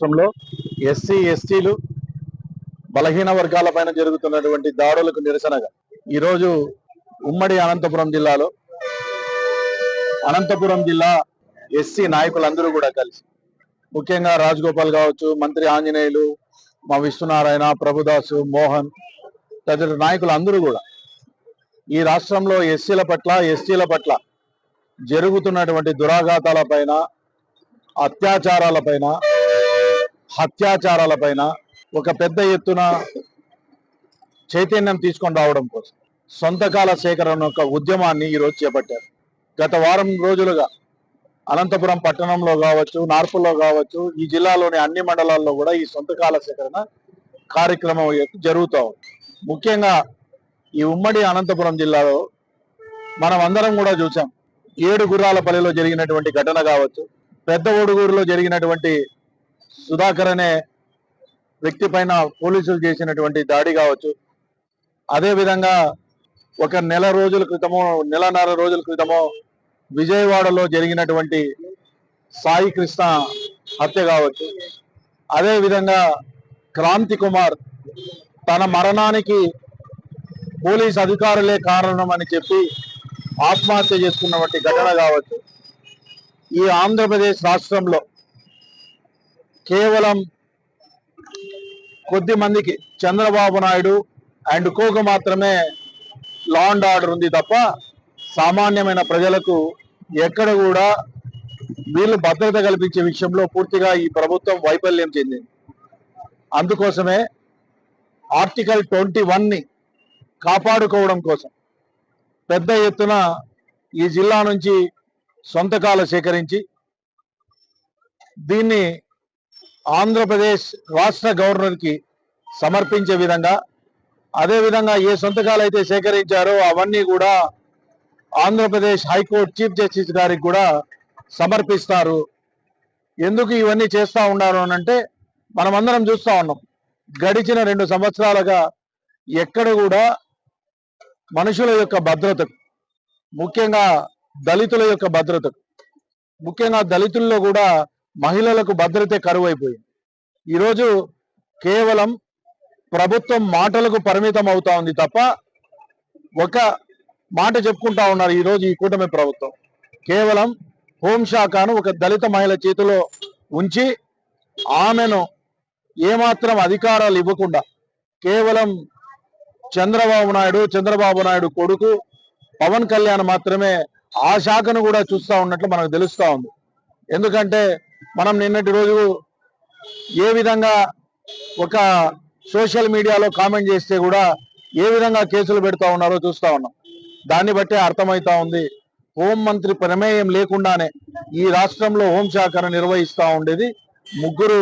రాష్ట్రంలో ఎస్సీ ఎస్టీలు బలహీన వర్గాలపైన జరుగుతున్నటువంటి దాడులకు నిరసనగా ఈరోజు ఉమ్మడి అనంతపురం జిల్లా ఎస్సీ నాయకులందరూ కూడా కలిసి, ముఖ్యంగా రాజగోపాల్ కావచ్చు, మంత్రి ఆంజనేయులు, మా విష్ణునారాయణ, ప్రభుదాసు, మోహన్ తదితర నాయకులు అందరూ కూడా ఈ రాష్ట్రంలో ఎస్సీల పట్ల ఎస్టీల పట్ల జరుగుతున్నటువంటి దురాఘాతాలపైన, అత్యాచారాలపైన, హత్యాచారాలపైన ఒక పెద్ద ఎత్తున చైతన్యం తీసుకొని రావడం కోసం సొంతకాల సేకరణ యొక్క ఉద్యమాన్ని ఈరోజు చేపట్టారు. గత వారం రోజులుగా అనంతపురం పట్టణంలో కావచ్చు, నార్పుల్లో కావచ్చు, ఈ జిల్లాలోని అన్ని మండలాల్లో కూడా ఈ సొంతకాల సేకరణ కార్యక్రమం జరుగుతూ ఉంది. ముఖ్యంగా ఈ ఉమ్మడి అనంతపురం జిల్లాలో మనం అందరం కూడా చూసాం. 7 గుర్రాలపల్లిలో జరిగినటువంటి ఘటన కావచ్చు, పెద్ద ఓడుగూరులో జరిగినటువంటి సుధాకర్ అనే వ్యక్తి పైన పోలీసులు చేసినటువంటి దాడి కావచ్చు, అదేవిధంగా ఒక నెలన్నర రోజుల క్రితమో విజయవాడలో జరిగినటువంటి సాయి కృష్ణ హత్య కావచ్చు, అదేవిధంగా క్రాంతి కుమార్ తన మరణానికి పోలీస్ అధికారులే కారణం అని చెప్పి ఆత్మహత్య చేసుకున్నటువంటి ఘటన కావచ్చు. ఈ ఆంధ్రప్రదేశ్ రాష్ట్రంలో కేవలం కొద్ది మందికి, చంద్రబాబు నాయుడు అండ్ కోకు మాత్రమే లా అండ్ ఆర్డర్ ఉంది తప్ప సామాన్యమైన ప్రజలకు ఎక్కడ కూడా వీళ్ళు భద్రత కల్పించే విషయంలో పూర్తిగా ఈ ప్రభుత్వం వైఫల్యం చెందింది. అందుకోసమే ఆర్టికల్ 21ని కాపాడుకోవడం కోసం పెద్ద ఎత్తున ఈ జిల్లా నుంచి సొంతకాలు సేకరించి దీన్ని ఆంధ్రప్రదేశ్ రాష్ట్ర గవర్నర్కి సమర్పించే విధంగా, అదేవిధంగా ఏ సొంతకాలు అయితే సేకరించారో అవన్నీ కూడా ఆంధ్రప్రదేశ్ హైకోర్టు చీఫ్ జస్టిస్ గారికి కూడా సమర్పిస్తారు. ఎందుకు ఇవన్నీ చేస్తూ ఉన్నారు అనంటే, మనమందరం చూస్తూ ఉన్నాం, గడిచిన 2 సంవత్సరాలుగా ఎక్కడ కూడా మనుషుల యొక్క భద్రతకు, ముఖ్యంగా దళితుల యొక్క భద్రతకు, ముఖ్యంగా దళితుల్లో కూడా మహిళలకు భద్రతే కరువైపోయింది. ఈరోజు కేవలం ప్రభుత్వం మాటలకు పరిమితం అవుతా ఉంది తప్ప ఒక మాట చెప్పుకుంటా ఉన్నారు. ఈరోజు ఈ కూటమి ప్రభుత్వం కేవలం హోంశాఖను ఒక దళిత మహిళ చేతిలో ఉంచి ఆమెను ఏమాత్రం అధికారాలు ఇవ్వకుండా కేవలం చంద్రబాబు నాయుడు కొడుకు పవన్ కళ్యాణ్ మాత్రమే ఆ శాఖను కూడా చూస్తూ ఉన్నట్లు మనకు తెలుస్తూ ఉంది. ఎందుకంటే మనం నిన్నటి రోజు ఏ విధంగా ఒక సోషల్ మీడియాలో కామెంట్ చేస్తే కూడా ఏ విధంగా కేసులు పెడతా ఉన్నారో చూస్తూ ఉన్నాం. దాన్ని బట్టే అర్థమవుతా ఉంది, హోంమంత్రి ప్రమేయం లేకుండానే ఈ రాష్ట్రంలో హోంశాఖను నిర్వహిస్తూ ఉండేది 3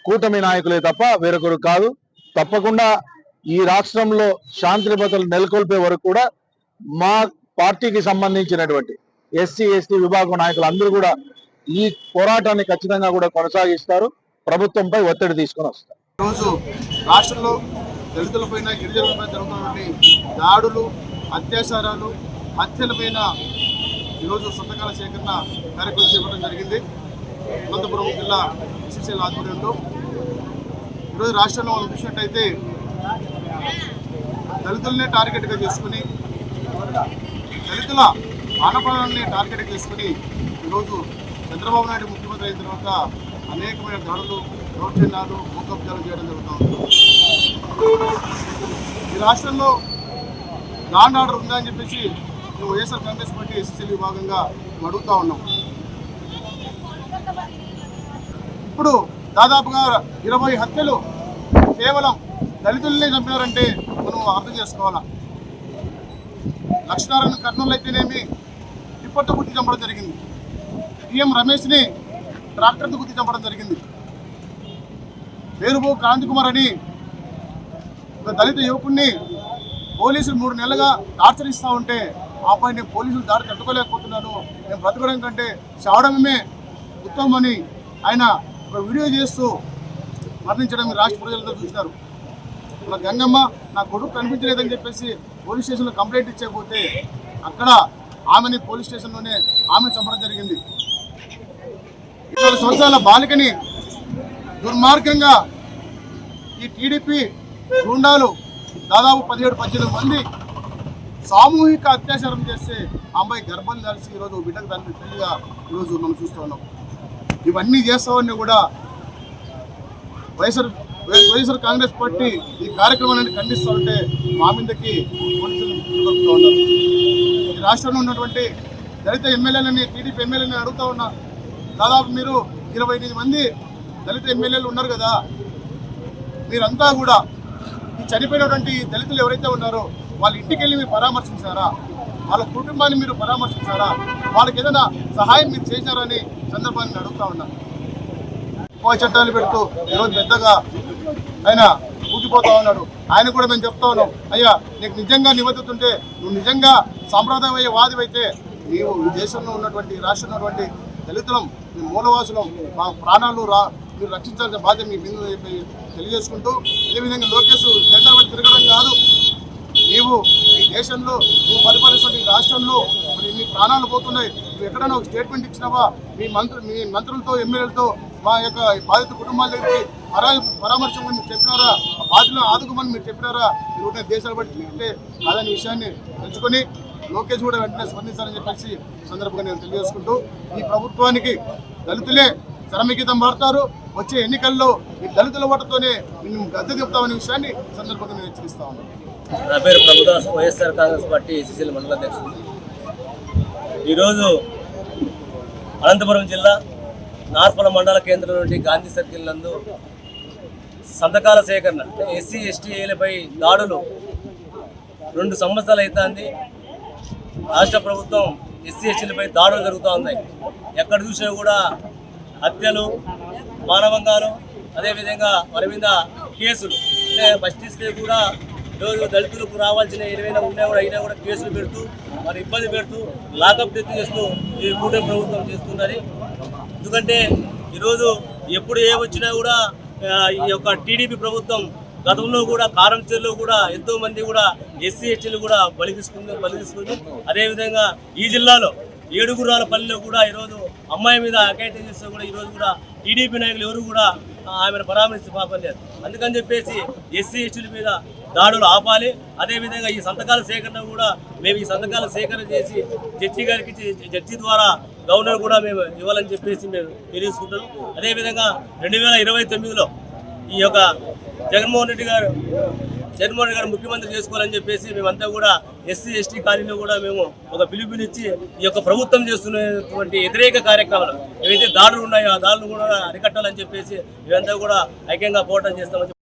కూటమి నాయకులే తప్ప వేరొకరు కాదు. తప్పకుండా ఈ రాష్ట్రంలో శాంతి భద్రతలు నెలకొల్పే వరకు కూడా మా పార్టీకి సంబంధించినటువంటి ఎస్సీ ఎస్టీ విభాగం నాయకులు అందరూ కూడా ఈ పోరాటాన్ని ఖచ్చితంగా కూడా కొనసాగిస్తారు. ప్రభుత్వంపై ఒత్తిడి తీసుకొని వస్తారు. ఈరోజు రాష్ట్రంలో దళితులపైన, గిరిజనులపై జరుగుతున్నటువంటి దాడులు, అత్యాచారాలు, హత్యలపైన ఈరోజు సొంతకాల సేకరణ కార్యక్రమం చేపట్టడం జరిగింది. అనంతపురం జిల్లా ఎస్సీసీల ఆధ్వర్యంలో ఈరోజు రాష్ట్రంలో మనం చూసినట్టయితే దళితులనే టార్గెట్గా చేసుకుని, దళితుల ఆనపాలనే టార్గెట్గా చేసుకుని ఈరోజు చంద్రబాబు నాయుడు ముఖ్యమంత్రి అయిన తర్వాత అనేకమైన దాడులు, దౌర్జన్యాలు, భూకబ్జాలు చేయడం జరుగుతుంది. ఈ రాష్ట్రంలో లా అండ్ ఆర్డర్ ఉందా అని చెప్పేసి మేము వైఎస్ఆర్ కాంగ్రెస్ పార్టీ ఎస్సీసీ విభాగంగా అడుగుతూ ఉన్నాం. ఇప్పుడు దాదాపుగా 20 హత్యలు కేవలం దళితులనే చంపారంటే మనం అర్థం చేసుకోవాలా. లక్ష్మీనారాయణ కర్నూలు అయితేనేమి టిప్పర్తో గుర్తి చంపడం జరిగింది. టీఎం రమేష్ని ట్రాక్టర్తో గుర్తి చంపడం జరిగింది. పేరుబో క్రాంతి కుమార్ అని ఒక దళిత యువకుడిని పోలీసులు 3 నెలలుగా టార్చర్ ఇస్తూ ఉంటే ఆ పైన నేను పోలీసులు దాడి తట్టుకోలేకపోతున్నాను, నేను బ్రతకడం కంటే చావడమే ఉత్తమని ఆయన ఒక వీడియో చేస్తూ మరణించడం రాష్ట్ర ప్రజలంతా చూసినారు. మన గంగమ్మ నా కొడుకు కనిపించలేదని చెప్పేసి పోలీస్ స్టేషన్లో కంప్లైంట్ ఇచ్చకపోతే అక్కడ ఆమెని పోలీస్ స్టేషన్లోనే ఆమెను చంపడం జరిగింది. 20 సంవత్సరాల బాలికని దుర్మార్గంగా ఈ టీడీపీ గుండాలు దాదాపు 17-18 మంది సామూహిక అత్యాచారం చేస్తే ఆ అమ్మాయి గర్భం దాల్చి ఈరోజు బిడ్డకు దాని పెళ్లిగా ఈరోజు మనం చూస్తూ ఉన్నాం. ఇవన్నీ చేస్తామని కూడా వైఎస్ఆర్ కాంగ్రెస్ పార్టీ ఈ కార్యక్రమాన్ని ఖండిస్తూ ఉంటే మా మీదకి పోలీసులు దొరుకుతూ ఉన్నారు. ఈ రాష్ట్రంలో ఉన్నటువంటి దళిత ఎమ్మెల్యేలని టీడీపీ ఎమ్మెల్యేలని అడుగుతూ ఉన్నా, దాదాపు మీరు 28 మంది దళిత ఎమ్మెల్యేలు ఉన్నారు కదా, మీరంతా కూడా ఈ చనిపోయినటువంటి దళితులు ఎవరైతే ఉన్నారో వాళ్ళ ఇంటికి వెళ్ళి మీరు పరామర్శించారా? వాళ్ళ కుటుంబాన్ని మీరు పరామర్శించారా? వాళ్ళకి ఏదైనా సహాయం మీరు చేశారని సందర్భాన్ని అడుగుతా ఉన్నాను. చట్టాలు పెడుతూ ఈరోజు పెద్దగా ఆయన ఊగిపోతా ఉన్నాడు. ఆయన కూడా మేము చెప్తా ఉన్నాం, అయ్యా నీకు నిజంగా నిబద్ధత ఉంటే, నువ్వు నిజంగా సాంప్రదాయవాదివైతే నీవు ఈ దేశంలో ఉన్నటువంటి రాష్ట్రంలో ఉన్నటువంటి దళితులం, మీ మూలవాసులం, మా ప్రాణాలు మీరు రక్షించాల్సిన బాధ్యత మీ బిందు చెప్పి తెలియజేసుకుంటూ, అదేవిధంగా లోకేష్ జెండా పట్టి తిరగడం కాదు, నీవు ఈ దేశంలో నువ్వు పరిపాలిస్తున్న ఈ రాష్ట్రంలో మరి నీ ప్రాణాలు పోతున్నాయి, నువ్వు ఎక్కడైనా ఒక స్టేట్మెంట్ ఇచ్చినావా? మీ మంత్రులతో ఎమ్మెల్యేలతో మా యొక్క బాధిత కుటుంబాల దగ్గరికి పరామర్శమని మీరు చెప్పినారా? ఆ బాధితులను ఆదుకోమని మీరు చెప్పినారా? మీరు దేశాలు బట్టి తిరిగితే కాదని విషయాన్ని తెలుసుకొని లోకేష్ కూడా వెంటనే స్పందించాలని చెప్పేసి సందర్భంగా నేను తెలియజేసుకుంటూ, ఈ ప్రభుత్వానికి దళితులే చరమగీతం మారుతారు, వచ్చే ఎన్నికల్లో ఈ దళితుల ఓటుతోనే మేము గద్దె చెప్తామనే విషయాన్ని సందర్భంగా నేను హెచ్చరిస్తా ఉన్నాను. నా పేరు ప్రభుదాస్, వైఎస్ఆర్ కాంగ్రెస్ పార్టీ సిసిఎల్ మండల అధ్యక్షుడు. ఈరోజు అనంతపురం జిల్లా నార్పల మండల కేంద్రం నుండి గాంధీ సర్కిల్ నందు సంతకాల సేకరణ ఎస్సీ ఎస్టీలపై దాడులు 2 సంవత్సరాలు అవుతుంది. రాష్ట్ర ప్రభుత్వం ఎస్సీ ఎస్టీలపై దాడులు జరుగుతూ ఉన్నాయి. ఎక్కడ చూసినా కూడా హత్యలు, మానవంగాలు, అదేవిధంగా వారి మీద కేసులు. అంటే ఫస్ట్ ఇస్తే కూడా ఈరోజు దళితులకు రావాల్సిన ఏవైనా ఉన్నా కూడా అయినా కూడా కేసులు పెడుతూ మరి ఇబ్బంది పెడుతూ లాకప్ డెత్ చేస్తూ ఈ కూటమి ప్రభుత్వం చేస్తున్నది. ఎందుకంటే ఈరోజు ఎప్పుడు ఏమొచ్చినా కూడా ఈ యొక్క టీడీపీ ప్రభుత్వం గతంలో కూడా కారంచేరులో కూడా ఎంతోమంది కూడా ఎస్సీ ఎస్టీలు కూడా బలి తీసుకుంది. అదేవిధంగా ఈ జిల్లాలో ఏడుగురాలపల్లిలో కూడా ఈరోజు అమ్మాయి మీద అఘాయిత్యం చేస్తే కూడా ఈరోజు కూడా టీడీపీ నాయకులు ఎవరు కూడా ఆమెను పరామర్శించి పాపం లేదు. అందుకని చెప్పేసి ఎస్సీ ఎస్టీల మీద దాడులు ఆపాలి. అదేవిధంగా ఈ సంతకాల సేకరణ కూడా మేము ఈ సంతకాల సేకరణ చేసి జడ్జి గారికి జడ్జి ద్వారా గవర్నర్ కూడా మేము ఇవ్వాలని చెప్పేసి మేము తెలియజేసుకుంటాం. అదేవిధంగా 2029లో ఈ యొక్క జగన్మోహన్ రెడ్డి గారు ముఖ్యమంత్రి చేసుకోవాలని చెప్పేసి మేమంతా కూడా ఎస్సీ ఎస్టీ కాలనీలో కూడా మేము ఒక పిలుపునిచ్చి ఈ యొక్క ప్రభుత్వం చేస్తున్నటువంటి వ్యతిరేక కార్యక్రమాలు ఏవైతే దాడులు ఉన్నాయో ఆ దాడులు కూడా అరికట్టాలని చెప్పేసి మేమంతా కూడా ఐక్యంగా పోరాటం చేస్తామని